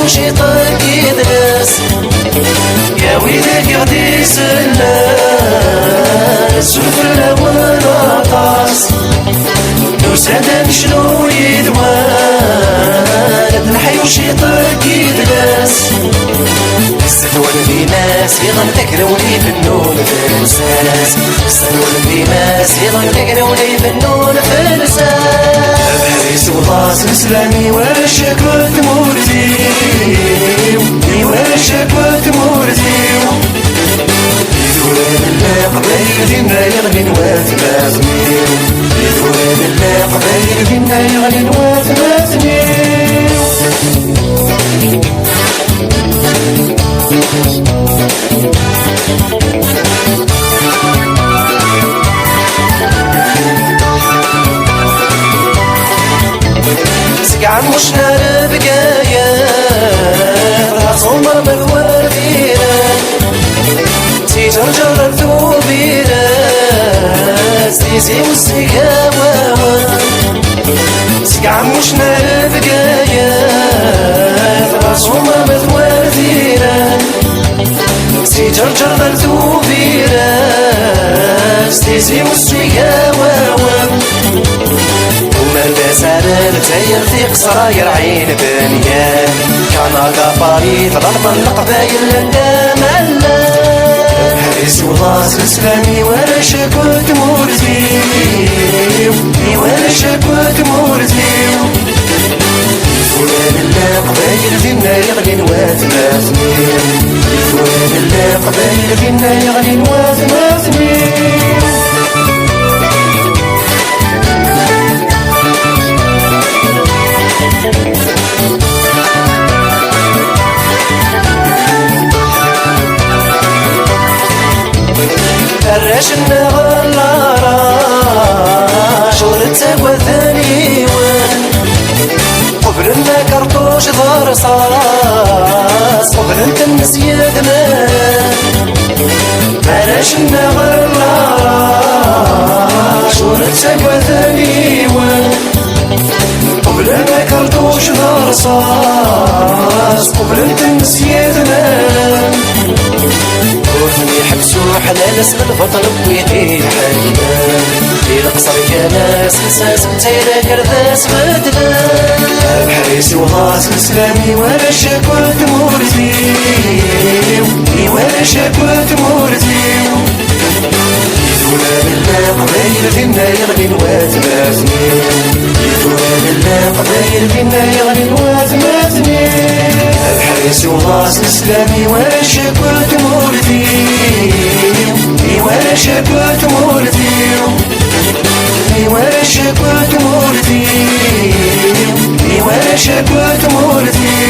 نحيوش يطق يدرس يا ويلك يغدي سلاس سلف الأول عطاس نوسادا نشلو يدوان نحيوش يطق يدرس السدوان في ناس يغن تكروني في النون في الرساس السدوان في ناس يغن تكروني في النون في الرساس بحريس وطاس الإسلامي ورشك وتمورتيو ورشك وتمورتيو يدوان الله قبيل دينا يغني نواثماثميو يدوان الله قبيل دينا يغني نواثماثميو سقعن مش نار بقايا راس عمر مذوار فينا تيجرجر الثوبينا سيسي والسقاوى سقعن مش نار بقايا راس عمر مذوار فينا تيجرجر الثوبينا سيسي والسقاوى سالل تاير في قصراير عين بنيان كندا باريس ضرب القبايل لنا ملا حريس ولاص الإسلامي ولا شكوت مورتيو ولا شكوت مورتيو يفوان الله قبايل فينا يغني نواثماثميو يفوان الله قبايل فينا يغني نواثماثميو الرش النغلارة شورت وثاني قبل ما كرطوش ضار صاص قبل انت النسياد ما الرش النغلارة شورت وثاني قبل ما كرطوش ضار صاص قبل انت النسياد ما روحني حبسو حلال اسم البطل بويدي الحنان في القصر كناس نساس متيرا كرداس بدلان بحريس وغاس الإسلامي ولا شكوت مورتيو ولا شكوت مورتيو يدونا بالله قبايل فينا يغني نواثماثميو يدونا بالله قبايل فينا يغني نواثماثميو الحريس وغاس الإسلامي ولا شكوت مورتيو ولا شكوت مورتيو ولا شكوت مورتيو ولا شكوت مورتيو